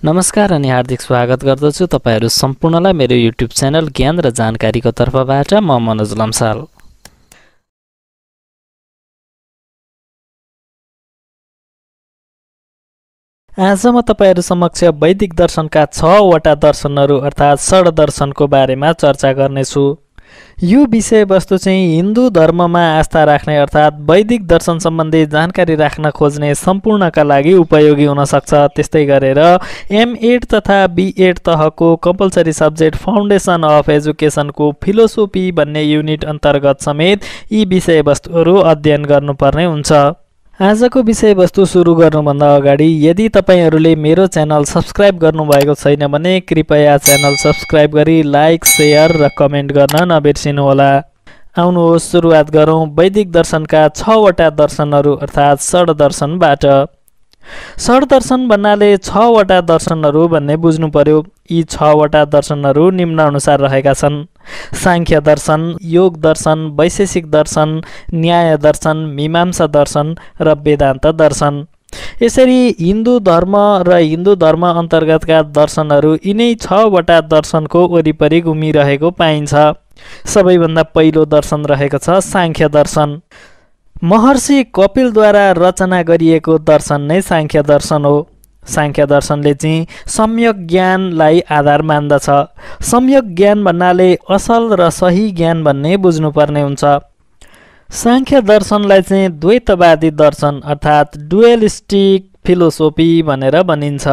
नमस्कार अनि हार्दिक स्वागत गर्दछु तपाईहरु सम्पूर्णलाई मेरो युट्युब च्यानल ज्ञान र जानकारीको तर्फबाट म मनोज लम्साल। आज म तपाईहरु समक्ष वैदिक दर्शनका 6 वटा दर्शनहरु अर्थात षड दर्शनको बारेमा चर्चा गर्नेछु। यो विषयवस्तु चाहिँ हिन्दू धर्ममा आस्था राख्ने अर्थात वैदिक दर्शन सम्बन्धी जानकारी राख्न खोज्ने सम्पूर्णका लागि उपयोगी हुन सक्छ। त्यस्तै गरेर M.Ed तथा B.Ed तहको कम्पलसरी सब्जेक्ट फाउन्डेसन अफ एजुकेसनको फिलोसोफी भन्ने युनिट अन्तर्गत समेत यी विषयवस्तुहरू अध्ययन गर्नुपर्ने हुन्छ। आजको विषयवस्तु सुरु गर्नुभन्दा अगाडि यदि तपाईहरुले मेरो च्यानल सब्स्क्राइब गर्नुभएको छैन भने कृपया च्यानल सब्स्क्राइब गरी लाइक, शेयर र कमेन्ट गर्न नबिर्सिनुहोला। आउनुहोस् सुरुवात गरौँ वैदिक दर्शनका 6 वटा दर्शनहरू अर्थात षड दर्शनबाट। षड दर्शन भन्नाले 6 वटा दर्शनहरू भन्ने बुझ्नु पर्यो। यी 6 वटा दर्शनहरू निम्न अनुसार रहेका छन्: सांख्य दर्शन, योग दर्शन, वैशेषिक दर्शन, न्याय दर्शन, मीमांसा दर्शन र वेदान्त दर्शन। यसरी हिन्दू धर्म र हिन्दू धर्म अन्तर्गतका दर्शनहरू यिनै 6 वटा दर्शनको वरिपरि घुमिरहेको पाइन्छ। सबैभन्दा पहिलो दर्शन रहेको छ सांख्य दर्शन। महर्षि कपिलद्वारा रचना गरिएको दर्शन नै सांख्य दर्शन हो। सांख्य दर्शनले चाहिँ सम्यक ज्ञानलाई आधार मान्दछ। सम्यक ज्ञान भन्नाले असल र सही ज्ञान भन्ने बुझ्नुपर्ने हुन्छ। सांख्य दर्शनलाई चाहिँ द्वैतवादी दर्शन अर्थात डुएलिस्टिक फिलोसोफी भनेर भनिन्छ,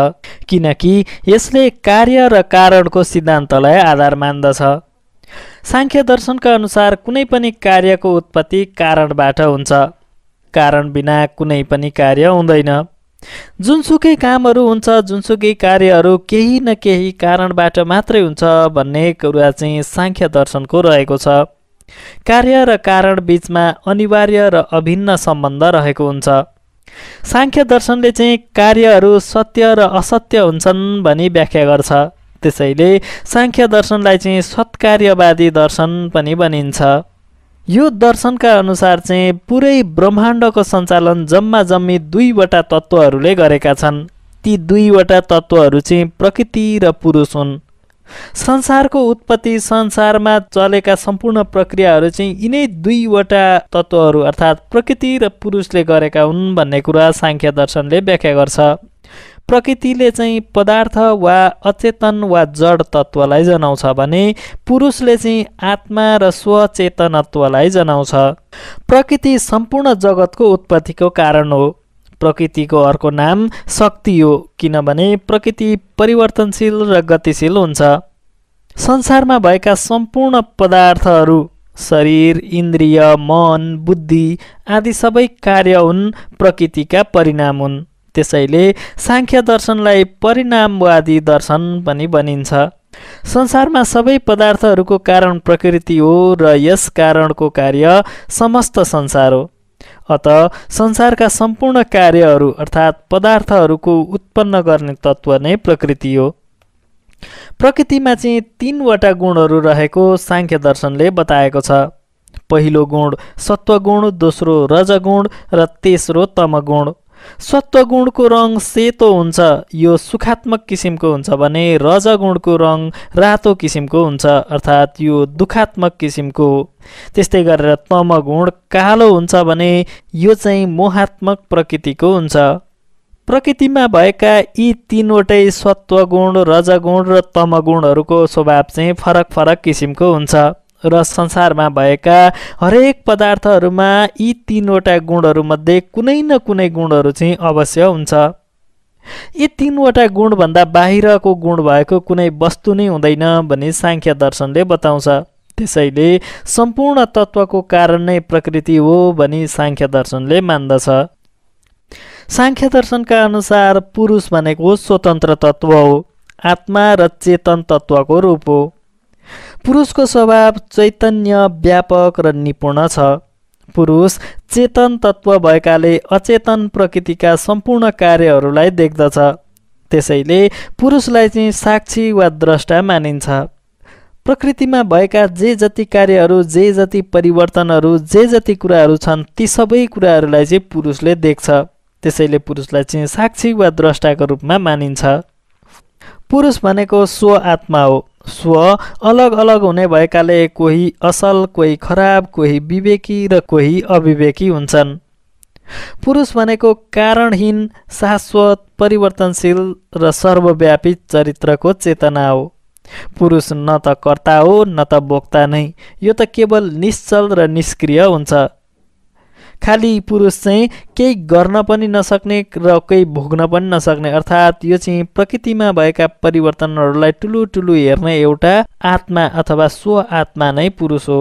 किनकि यसले कार्य र कारणको सिद्धान्तलाई आधार मान्दछ। सांख्य दर्शनका अनुसार कुनै पनि कार्यको उत्पत्ति कारणबाट हुन्छ। कारण बिना कुनै पनि कार्य हुँदैन। जुनसुकै कामहरू हुन्छ, जुनसुकै कार्यहरू केही न केही कारणबाट मात्रै हुन्छ भन्ने कुरा चाहिँ सांख्य दर्शनको रहेको छ। कार्य र कारण बीचमा अनिवार्य र अभिन्न सम्बन्ध रहेको हुन्छ। सांख्य दर्शनले चाहिँ कार्यहरू सत्य र असत्य हुन्छन् भनी व्याख्या गर्छ। त्यसैले सांख्य दर्शनलाई चाहिँ सत्कार्यवादी दर्शन पनि भनिन्छ। यो दर्शनका अनुसार चाहिँ पुरै ब्रह्माण्डको सञ्चालन जम्मी 2 वटा तत्त्वहरूले गरेका छन्। ती 2 वटा तत्त्वहरू चाहिँ प्रकृति र पुरुष हुन्। संसारको उत्पत्ति, संसारमा चलेका सम्पूर्ण प्रक्रियाहरू चाहिँ यिनै 2 वटा तत्त्वहरू अर्थात प्रकृति र पुरुषले गरेका हुन् भन्ने कुरा सांख्य दर्शनले व्याख्या गर्छ। प्रकृतिले चाहिँ पदार्थ वा अचेतन वा जड तत्त्वलाई जनाउँछ भने पुरुषले चाहिँ आत्मा र स्वचेतनत्वलाई जनाउँछ। प्रकृति सम्पूर्ण जगतको उत्पत्तिको कारण हो। प्रकृतिको अर्को नाम शक्ति हो, किनभने प्रकृति परिवर्तनशील र गतिशील हुन्छ। संसारमा भएका सम्पूर्ण पदार्थहरू शरीर, इन्द्रिय, मन, बुद्धि आदि सबै कार्य हुन् प्रकृतिका परिणाम हुन्। त्यसैले सांख्य दर्शनलाई परिणामवादी दर्शन पनि भनिन्छ। संसारमा सबै पदार्थहरूको कारण प्रकृति हो र यस कारणको कार्य समस्त संसार हो। अत संसारका सम्पूर्ण कार्यहरू अर्थात पदार्थहरूको उत्पन्न गर्ने तत्त्व नै प्रकृति हो। प्रकृतिमा चाहिँ 3 वटा गुणहरू रहेको सांख्य दर्शनले बताएको छ। पहिलो गुण सत्वगुण, दोस्रो रजगुण र तेस्रो तमगुण। सत्वगुणको रङ सेतो हुन्छ, यो सुखात्मक किसिमको हुन्छ भने रजगुणको रङ रातो किसिमको हुन्छ अर्थात यो दुखात्मक किसिमको हो। त्यस्तै गरेर तमगुण कालो हुन्छ भने यो चाहिँ मोहात्मक प्रकृतिको हुन्छ। प्रकृतिमा भएका यी 3 वटै सत्वगुण, रजगुण र तमगुणहरूको स्वभाव चाहिँ फरक किसिमको हुन्छ र संसारमा भएका हरेक पदार्थहरूमा यी 3 वटा गुणहरूमध्ये कुनै न कुनै गुणहरू चाहिँ अवश्य हुन्छ। यी 3 वटा गुणभन्दा बाहिरको गुण भएको कुनै वस्तु नै हुँदैन भनी सांख्य दर्शनले बताउँछ। त्यसैले सम्पूर्ण तत्त्वको कारण नै प्रकृति हो भनी सांख्य दर्शनले मान्दछ। सांख्य दर्शनका अनुसार पुरुष भनेको स्वतन्त्र तत्त्व हो, आत्मा र चेतन तत्त्वको रूप हो। पुरुषको स्वभाव चैतन्य, व्यापक र निपुण छ। पुरुष चेतन तत्त्व भएकाले अचेतन प्रकृतिका सम्पूर्ण कार्यहरूलाई देख्दछ। त्यसैले पुरुषलाई चाहिँ साक्षी वा द्रष्टा मानिन्छ। प्रकृतिमा भएका जे जति कार्यहरू, जे जति परिवर्तनहरू, जे जति कुराहरू छन् ती सबै कुराहरूलाई चाहिँ पुरुषले देख्छ। त्यसैले पुरुषलाई चाहिँ साक्षी वा द्रष्टाको रूपमा मानिन्छ। पुरुष भनेको स्व आत्मा हो। स्व अलग अलग हुने भएकाले कोही असल, कोही खराब, कोही विवेकी र कोही अविवेकी हुन्छन्। पुरुष भनेको कारणहीन, शाश्वत, परिवर्तनशील र सर्वव्यापी चरित्रको चेतना हो। पुरुष न त कर्ता हो न त भोक्ता नै, यो त केवल निश्चल र निष्क्रिय हुन्छ। खाली पुरुष चाहिँ केही गर्न पनि नसक्ने र केही भोग्न पनि नसक्ने, अर्थात् यो चाहिँ प्रकृतिमा भएका परिवर्तनहरूलाई ठुलो ठुलो हेर्ने एउटा आत्मा अथवा स्व आत्मा नै पुरुष हो।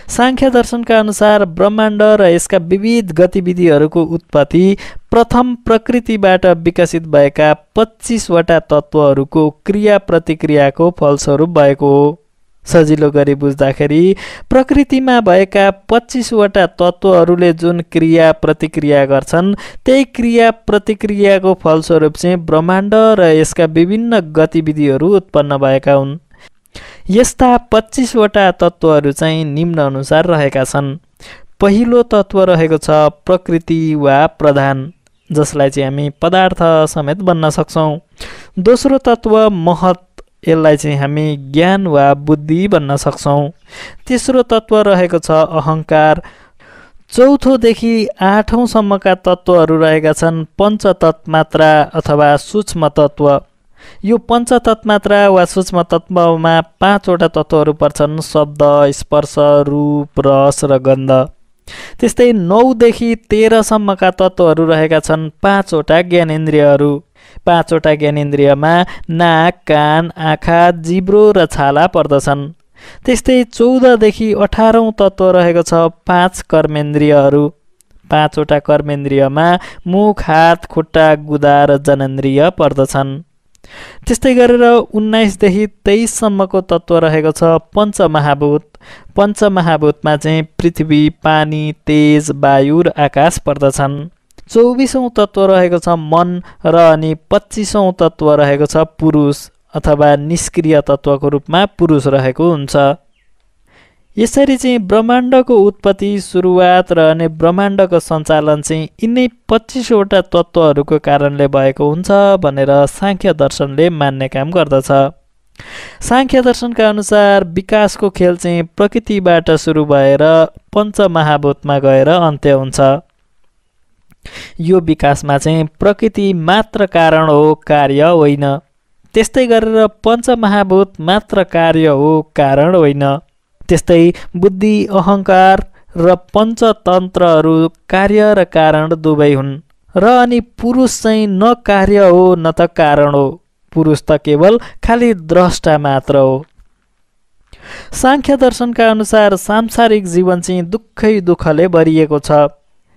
सांख्य दर्शनका अनुसार ब्रह्माण्ड र यसका विविध गतिविधिहरूको उत्पत्ति प्रथम प्रकृतिबाट विकसित भएका 25 वटा तत्त्वहरूको क्रिया प्रतिक्रियाको फलस्वरूप भएको हो। सजिलो गरी बुझ्दाखेरि प्रकृतिमा भएका 25 वटा तत्त्वहरूले जुन क्रिया प्रतिक्रिया गर्छन्, त्यही क्रिया प्रतिक्रियाको फलस्वरूप चाहिँ ब्रह्माण्ड र यसका विभिन्न गतिविधिहरू उत्पन्न भएका हुन्। यस्ता 25 वटा तत्त्वहरू चाहिँ निम्न अनुसार रहेका छन्। पहिलो तत्त्व रहेको छ प्रकृति वा प्रधान, जसलाई चाहिँ हामी पदार्थ समेत बन्न सक्छौँ। दोस्रो तत्त्व महत, यसलाई चाहिँ हामी ज्ञान वा बुद्धि भन्न सक्छौँ। तेस्रो तत्त्व रहेको छ अहङ्कार। चौथोदेखि 8औँसम्मका तत्त्वहरू रहेका छन् पञ्चतत्मात्रा अथवा सूक्ष्म तत्त्व। यो पञ्चतत्मात्रा वा सूक्ष्म तत्त्वमा 5 वटा तत्त्वहरू पर्छन्, शब्द, स्पर्श, रूप, रस र गन्ध। त्यस्तै 9देखि 13सम्मका तत्त्वहरू रहेका छन् 5 वटा ज्ञानेन्द्रियहरू। 5 वटा ज्ञानेन्द्रियमा नाक, कान, आँखा, जिब्रो र छाला पर्दछन्। त्यस्तै 14देखि 18औं तत्त्व रहेको छ 5 कर्मेन्द्रियहरू। 5 वटा कर्मेन्द्रियमा मुख, हात, खुट्टा, गुदा र जननेन्द्रिय पर्दछन्। त्यस्तै गरेर 19देखि 23सम्मको तत्त्व रहेको छ पञ्चमहाभूत। पञ्चमहाभूतमा चाहिँ पृथ्वी, पानी, तेज, वायु र आकाश पर्दछन्। 24औं तत्त्व रहेको छ मन र अनि 25औं तत्त्व रहेको छ पुरुष अथवा निष्क्रिय तत्त्वको रूपमा पुरुष रहेको हुन्छ। यसरी चाहिँ ब्रह्माण्डको उत्पत्ति, सुरुवात र अनि ब्रह्माण्डको सञ्चालन चाहिँ यिनै 25 वटा तत्त्वहरूको कारणले भएको हुन्छ भनेर सांख्य दर्शनले मान्ने काम गर्दछ। सांख्य दर्शनका अनुसार विकासको खेल चाहिँ प्रकृतिबाट सुरु भएर पञ्चमहाभूतमा गएर अन्त्य हुन्छ। यो विकासमा चाहिँ प्रकृति मात्र कारण हो, कार्य होइन। त्यस्तै गरेर पञ्चमहाभूत मात्र कार्य हो, कारण होइन। त्यस्तै बुद्धि, अहङ्कार र पञ्चतन्त्रहरू कार्य र कारण दुवै हुन्। र अनि पुरुष चाहिँ न कार्य हो न त कारण हो, पुरुष त केवल खाली द्रष्टा मात्र हो। सांख्य दर्शनका अनुसार सांसारिक जीवन चाहिँ दुःखै दुःखले भरिएको छ।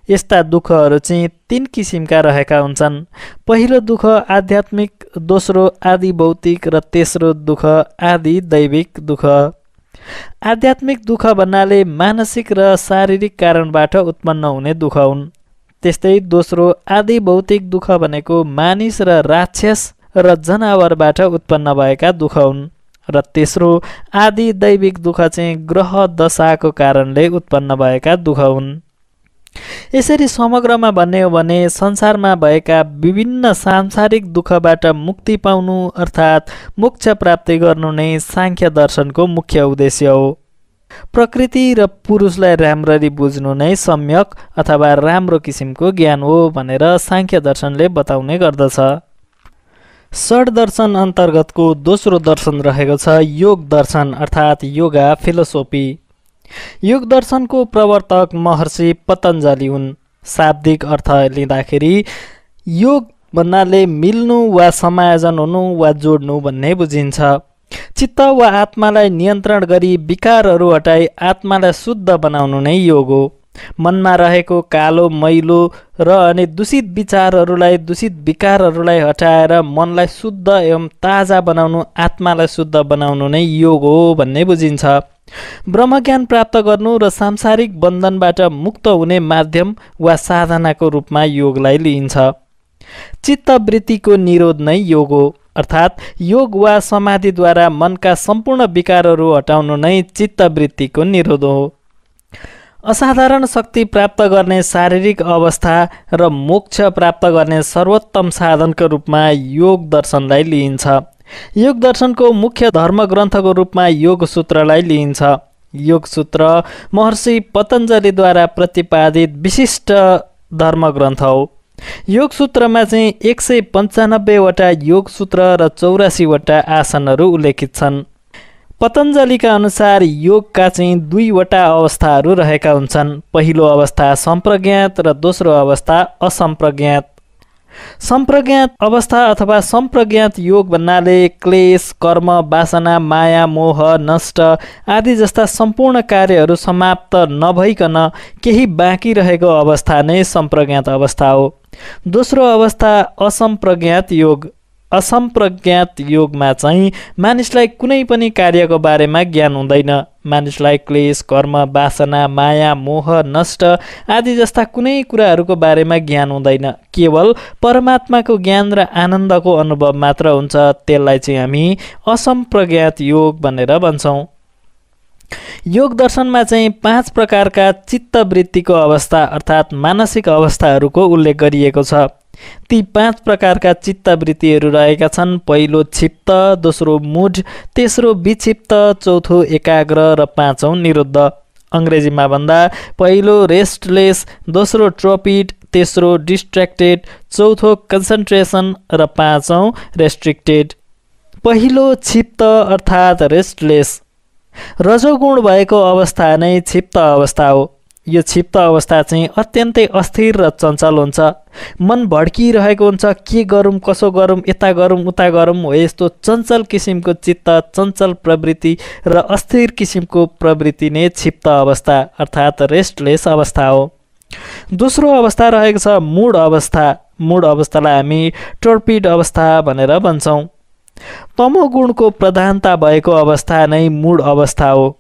यस्ता दुःखहरू चाहिँ 3 किसिमका रहेका हुन्छन्। पहिलो दुःख आध्यात्मिक, दोस्रो आदि भौतिक र तेस्रो दुःख आदि दैविक दुःख। आध्यात्मिक दुःख भन्नाले मानसिक र शारीरिक कारणबाट उत्पन्न हुने दुःख हुन्। त्यस्तै दोस्रो आदि भौतिक दुःख भनेको मानिस र राक्षस र जनावरबाट उत्पन्न भएका दुःख हुन्। र तेस्रो आदि दैविक दुःख चाहिँ ग्रह दशाको कारणले उत्पन्न भएका दुःख हुन्। यसरी समग्रमा भन्ने हो भने संसारमा भएका विभिन्न सांसारिक दुःखबाट मुक्ति पाउनु अर्थात् मोक्ष प्राप्ति गर्नु नै सांख्य दर्शनको मुख्य उद्देश्य हो। प्रकृति र पुरुषलाई राम्ररी बुझ्नु नै सम्यक अथवा राम्रो किसिमको ज्ञान हो भनेर सांख्य दर्शनले बताउने गर्दछ। षड दर्शन अन्तर्गतको दोस्रो दर्शन रहेको छ योग दर्शन अर्थात् योगा फिलोसोफी। योग दर्शनको प्रवर्तक महर्षि पतञ्जलि हुन्। शाब्दिक अर्थ लिँदाखेरि योग भन्नाले मिल्नु वा समायोजन हुनु वा जोड्नु भन्ने बुझिन्छ। चित्त वा आत्मालाई नियन्त्रण गरी विकारहरू हटाई आत्मालाई शुद्ध बनाउनु नै योग हो। मनमा रहेको कालो मैलो र अनि दूषित विचारहरूलाई, दूषित विकारहरूलाई हटाएर मनलाई शुद्ध एवं ताजा बनाउनु, आत्मालाई शुद्ध बनाउनु नै योग हो भन्ने बुझिन्छ। ब्रह्मज्ञान प्राप्त गर्नु र सांसारिक बन्धनबाट मुक्त हुने माध्यम वा साधनाको रूपमा योगलाई लिइन्छ। चित्तवृत्तिको निरोध नै योग हो, अर्थात् योग वा समाधिद्वारा मनका सम्पूर्ण विकारहरू हटाउनु नै चित्तवृत्तिको निरोध हो। असाधारण शक्ति प्राप्त गर्ने शारीरिक अवस्था र मोक्ष प्राप्त गर्ने सर्वोत्तम साधनको रूपमा योग दर्शनलाई लिइन्छ। योग दर्शनको मुख्य धर्मग्रन्थको रूपमा योग सूत्रलाई लिइन्छ। योग सूत्र महर्षि पतञ्जलिद्वारा प्रतिपादित विशिष्ट धर्मग्रन्थ हो। योग सूत्रमा चाहिँ 195 वटा योग सूत्र र 84 वटा आसनहरू उल्लेखित छन्। पतञ्जलिका अनुसार योगका चाहिँ 2 वटा अवस्थाहरू रहेका हुन्छन्। पहिलो अवस्था सम्प्रज्ञात र दोस्रो अवस्था असम्प्रज्ञात। सम्प्रज्ञात अवस्था अथवा सम्प्रज्ञात योग भन्नाले क्लेश, कर्म, वासना, माया, मोह नष्ट आदि जस्ता सम्पूर्ण कार्यहरू समाप्त नभइकन केही बाँकी रहेको अवस्था नै सम्प्रज्ञात अवस्था हो। दोस्रो अवस्था असम्प्रज्ञात योग। असम्प्रज्ञात योगमा चाहिँ मानिसलाई कुनै पनि कार्यको बारेमा ज्ञान हुँदैन। मानिसलाई क्लेश, कर्म, वासना, माया, मोह नष्ट आदि जस्ता कुनै कुराहरूको बारेमा ज्ञान हुँदैन। केवल परमात्माको ज्ञान र आनन्दको अनुभव मात्र हुन्छ। त्यसलाई चाहिँ हामी असम्प्रज्ञात योग भनेर भन्छौँ। योग दर्शनमा चाहिँ 5 प्रकारका चित्तवृत्तिको अवस्था अर्थात् मानसिक अवस्थाहरूको उल्लेख गरिएको छ। ती 5 प्रकारका चित्तवृत्तिहरू रहेका छन्। पहिलो क्षिप्त, दोस्रो मूढ, तेस्रो विक्षिप्त, चौथो एकाग्र र पाँचौं निरुद्ध। अङ्ग्रेजीमा भन्दा पहिलो रेस्टलेस, दोस्रो ट्रोपिड, तेस्रो डिस्ट्र्याक्टेड, चौथो कन्सन्ट्रेसन र पाँचौं रेस्ट्रिक्टेड। पहिलो क्षिप्त अर्थात् रेस्टलेस। रजोगुण भएको अवस्था नै क्षिप्त अवस्था हो। यो क्षिप्त अवस्था चाहिँ अत्यन्तै अस्थिर र चञ्चल हुन्छ। मन भड्किरहेको हुन्छ, के गरौँ कसो गरौँ, यता गरौँ उता गरौँ हो यस्तो चञ्चल किसिमको चित्त, चञ्चल प्रवृत्ति र अस्थिर किसिमको प्रवृत्ति नै क्षिप्त अवस्था अर्थात् रेस्टलेस अवस्था हो। दोस्रो अवस्था रहेको छ मूढ अवस्था। मूढ अवस्थालाई हामी टोर्पिड अवस्था भनेर भन्छौँ। तमोगुणको प्रधानता भएको अवस्था नै मूढ अवस्था हो।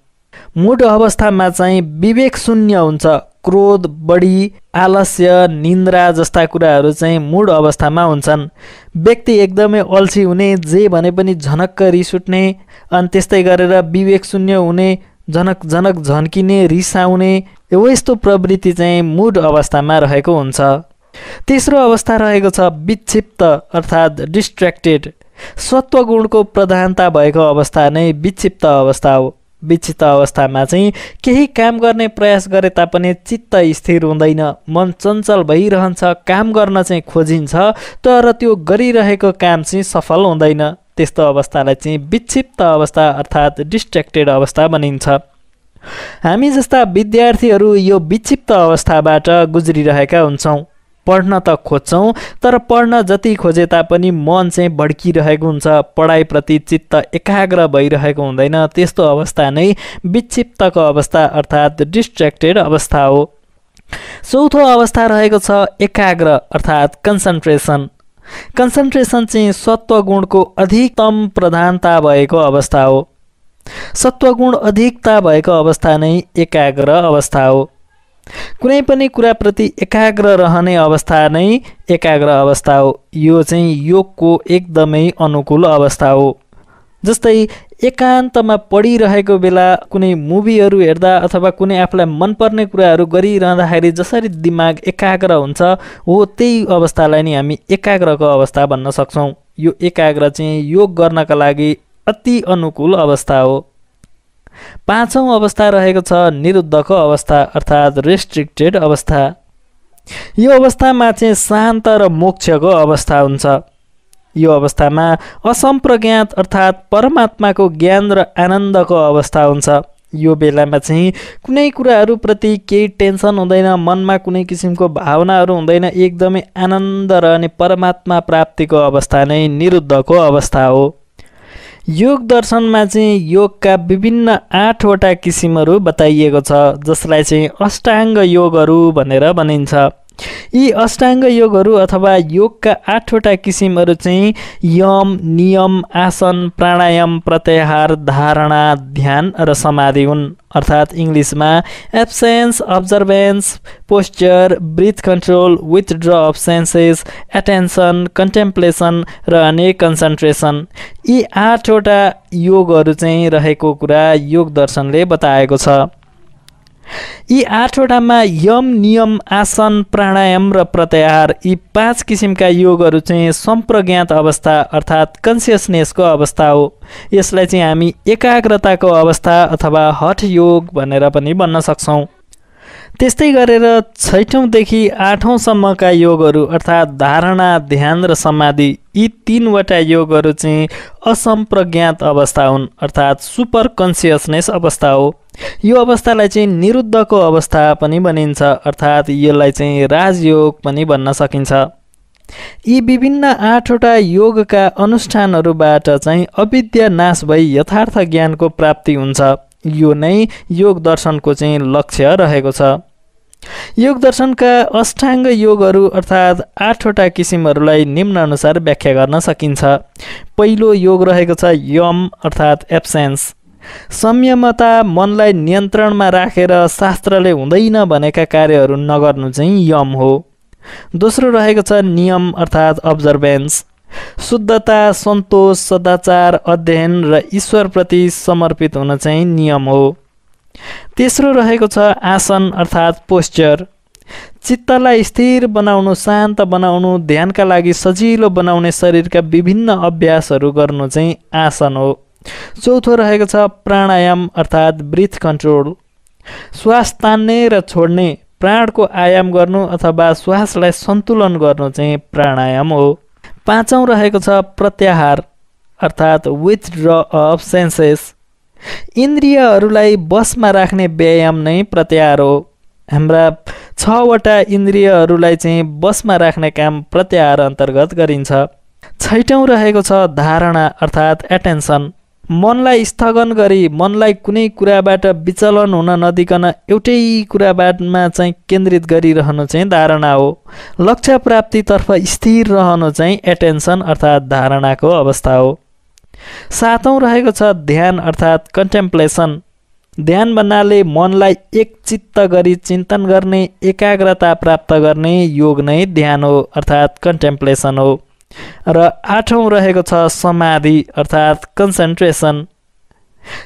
मूढ अवस्थामा चाहिँ विवेक शून्य हुन्छ। क्रोध, बढी, आलस्य, निन्द्रा जस्ता कुराहरू चाहिँ मूढ अवस्थामा हुन्छन्। व्यक्ति एकदमै अल्छी हुने, जे भने पनि झनक्क रिस उठ्ने, अनि त्यस्तै गरेर विवेक शून्य हुने, झनक झनक झन्किने, रिसाउने यस्तो प्रवृत्ति चाहिँ मूढ अवस्थामा रहेको हुन्छ। तेस्रो अवस्था रहेको छ विक्षिप्त अर्थात् डिस्ट्र्याक्टेड। सत्वगुणको प्रधानता भएको अवस्था नै विक्षिप्त अवस्था हो। विक्षिप्त अवस्थामा चाहिँ केही काम गर्ने प्रयास गरे तापनि चित्त स्थिर हुँदैन, मन चञ्चल भइरहन्छ, काम गर्न चाहिँ खोजिन्छ तर त्यो गरिरहेको काम चाहिँ सफल हुँदैन। त्यस्तो अवस्थालाई चाहिँ विक्षिप्त अवस्था अर्थात् डिस्ट्र्याक्टेड अवस्था भनिन्छ। हामी जस्ता विद्यार्थीहरू यो विक्षिप्त अवस्थाबाट गुज्रिरहेका हुन्छौँ। पढ्न त खोज्छौँ तर पढ्न जति खोजे तापनि मन चाहिँ भड्किरहेको हुन्छ, पढाइप्रति चित्त एकाग्र भइरहेको हुँदैन। त्यस्तो अवस्था नै विक्षिप्तको अवस्था अर्थात् डिस्ट्र्याक्टेड अवस्था हो। चौथो अवस्था रहेको छ एकाग्र अर्थात् कन्सन्ट्रेसन। कन्सन्ट्रेसन चाहिँ सत्वगुणको अधिकतम प्रधानता भएको अवस्था हो। सत्वगुण अधिकता भएको अवस्था नै एकाग्र अवस्था हो। कुनै पनि कुराप्रति एकाग्र रहने अवस्था नै एकाग्र अवस्था हो। यो चाहिँ योगको एकदमै अनुकूल अवस्था हो। जस्तै एकान्तमा पढिरहेको बेला कुनै मुभीहरू हेर्दा अथवा कुनै आफूलाई मनपर्ने कुराहरू गरिरहँदाखेरि जसरी दिमाग एकाग्र हुन्छ हो त्यही अवस्थालाई नै हामी एकाग्रको अवस्था भन्न सक्छौँ। यो एकाग्र चाहिँ योग गर्नका लागि अति अनुकूल अवस्था हो। पाँचौं अवस्था रहेको छ निरुद्धको अवस्था अर्थात् रेस्ट्रिक्टेड अवस्था। यो अवस्थामा चाहिँ शान्त र मोक्षको अवस्था हुन्छ। यो अवस्थामा असम्प्रज्ञात अर्थात् परमात्माको ज्ञान र आनन्दको अवस्था हुन्छ। यो बेलामा चाहिँ कुनै कुराहरूप्रति केही टेन्सन हुँदैन, मनमा कुनै किसिमको भावनाहरू हुँदैन, एकदमै आनन्द रहने परमात्मा प्राप्तिको अवस्था नै निरुद्धको अवस्था हो। योग दर्शनमा चाहिँ योगका विभिन्न 8 वटा किसिमहरू बताइएको छ जसलाई चाहिँ अष्टाङ्ग योगहरू भनेर भनिन्छ। यी अष्टाङ्ग योगहरू अथवा योगका 8 वटा किसिमहरू चाहिँ यम, नियम, आसन, प्राणायाम, प्रत्याहार, धारणा, ध्यान र समाधि हुन्। अर्थात् इङ्ग्लिसमा absence, observance, posture, breath control, withdraw of senses, attention, contemplation र अनि कन्सन्ट्रेसन। यी 8 वटा योगहरू चाहिँ रहेको कुरा योग दर्शनले बताएको छ। यी 8वटामा यम, नियम, आसन, प्राणायाम र प्रत्याहार यी 5 किसिमका योगहरू चाहिँ सम्प्रज्ञात अवस्था अर्थात् कन्सियसनेसको अवस्था हो। यसलाई चाहिँ हामी एकाग्रताको अवस्था अथवा हठ योग भनेर पनि भन्न सक्छौँ। त्यस्तै गरेर 6औँदेखि 8औँसम्मका योगहरू अर्थात् धारणा, ध्यान र समाधि यी 3वटा योगहरू चाहिँ असम्प्रज्ञात अवस्था हुन् अर्थात् सुपर कन्सियसनेस अवस्था हो। यो अवस्थालाई चाहिँ निरुद्धको अवस्था पनि भनिन्छ अर्थात् यसलाई चाहिँ राजयोग पनि भन्न सकिन्छ। यी विभिन्न 8वटा योगका अनुष्ठानहरूबाट चाहिँ अविद्या नाश भई यथार्थ ज्ञानको प्राप्ति हुन्छ। यो नै योग दर्शनको चाहिँ लक्ष्य रहेको छ। योग दर्शनका अष्टाङ्ग योगहरू अर्थात् 8वटा किसिमहरूलाई निम्नानुसार व्याख्या गर्न सकिन्छ। पहिलो योग रहेको छ यम अर्थात् एब्सेन्स। संयमता, मनलाई नियन्त्रणमा राखेर शास्त्रले हुँदैन भनेका कार्यहरू नगर्नु चाहिँ यम हो। दोस्रो रहेको छ नियम अर्थात् अब्जर्भेन्स। शुद्धता, सन्तोष, सदाचार, अध्ययन र ईश्वरप्रति समर्पित हुन चाहिँ नियम हो। तेस्रो रहेको छ आसन अर्थात् पोस्चर। चित्तलाई स्थिर बनाउनु, शान्त बनाउनु, ध्यानका लागि सजिलो बनाउने शरीरका विभिन्न अभ्यासहरू गर्नु चाहिँ आसन हो। चौथो रहेको छ प्राणायाम अर्थात् ब्रिथ कन्ट्रोल। श्वास तान्ने र छोड्ने, प्राणको आयाम गर्नु अथवा श्वासलाई सन्तुलन गर्नु चाहिँ प्राणायाम हो। पाँचौँ रहेको छ प्रत्याहार अर्थात् विथड्र अफ सेन्सेस। इन्द्रियहरूलाई बसमा राख्ने व्यायाम नै प्रत्याहार हो। हाम्रा 6वटा इन्द्रियहरूलाई चाहिँ बसमा राख्ने काम प्रत्याहार अन्तर्गत गरिन्छ। 6औँ रहेको छ धारणा अर्थात् एटेन्सन। मनलाई स्थगन गरी मनलाई कुनै कुराबाट विचलन हुन नदिकन एउटै कुरामा चाहिँ केन्द्रित गरिरहनु चाहिँ धारणा हो। लक्ष्य प्राप्तितर्फ स्थिर रहनु चाहिँ एटेन्सन अर्थात् धारणाको अवस्था हो। 7औँ रहेको छ ध्यान अर्थात् कन्टेम्प्लेसन। ध्यान भन्नाले मनलाई एक चित्त गरी चिन्तन गर्ने, एकाग्रता प्राप्त गर्ने योग नै ध्यान हो अर्थात् कन्टेम्प्लेसन हो। र 8औँ रहेको छ समाधि अर्थात् कन्सन्ट्रेसन।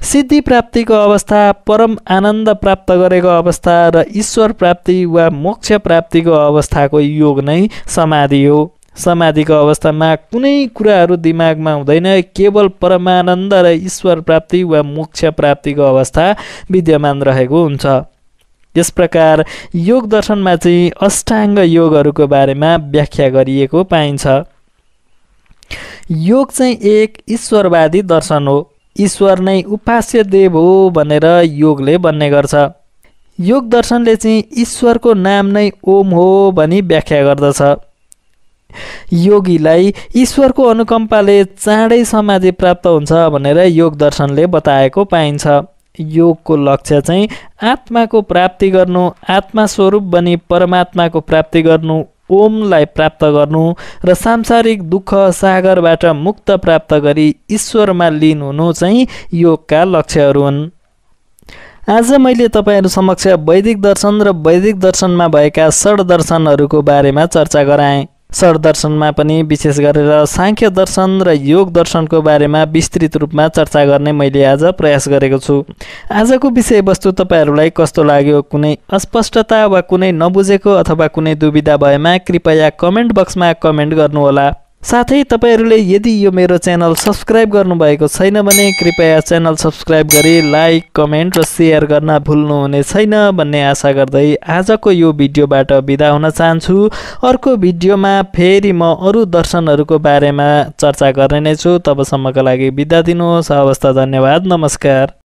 सिद्धि प्राप्तिको अवस्था, परम आनन्द प्राप्त गरेको अवस्था र ईश्वर प्राप्ति वा मोक्ष प्राप्तिको अवस्थाको योग नै समाधि हो। समाधिको अवस्थामा कुनै कुराहरू दिमागमा हुँदैन, केवल परमानन्द र ईश्वर प्राप्ति वा मोक्ष प्राप्तिको अवस्था विद्यमान रहेको हुन्छ। यस प्रकार योग दर्शनमा चाहिँ अष्टाङ्ग योगहरूको बारेमा व्याख्या गरिएको पाइन्छ। योग चाहिँ एक ईश्वरवादी दर्शन हो। ईश्वर नै उपास्य देव हो भनेर योगले भन्ने गर्छ। योग दर्शनले चाहिँ ईश्वरको नाम नै ओम हो भनी व्याख्या गर्दछ। योगीलाई ईश्वरको अनुकम्पाले चाँडै समाधि प्राप्त हुन्छ भनेर योग दर्शनले बताएको पाइन्छ। योगको लक्ष्य चाहिँ आत्माको प्राप्ति गर्नु, आत्मा स्वरूप बनी परमात्माको प्राप्ति गर्नु, ओमलाई प्राप्त गर्नु र सांसारिक दुःख सागरबाट मुक्त प्राप्त गरी ईश्वरमा लीन हुनु चाहिँ योगका लक्ष्यहरू हुन्। आज मैले तपाईहरू समक्ष वैदिक दर्शन र वैदिक दर्शनमा भएका षड दर्शनहरूको बारेमा चर्चा गराएँ। षड दर्शनमा पनि विशेष गरेर सांख्य दर्शन र योग दर्शनको बारेमा विस्तृत रूपमा चर्चा गर्ने मैले आज प्रयास गरेको छु। आजको विषयवस्तु तपाईहरूलाई कस्तो लाग्यो? कुनै अस्पष्टता वा कुनै नबुझेको अथवा कुनै दुविधा भएमा कृपया कमेन्ट बक्समा कमेन्ट गर्नुहोला। साथै तपाईहरूले यदि यो मेरो च्यानल सब्स्क्राइब गर्नुभएको छैन भने कृपया च्यानल सब्स्क्राइब गरी लाइक, कमेन्ट र सेयर गर्न भुल्नुहुने छैन भन्ने आशा गर्दै आजको यो भिडियोबाट बिदा हुन चाहन्छु। अर्को भिडियोमा फेरि म अरू दर्शनहरूको बारेमा चर्चा गर्ने नै छु। तबसम्मका लागि बिदा दिनुहोस्। हवस् त, धन्यवाद, नमस्कार।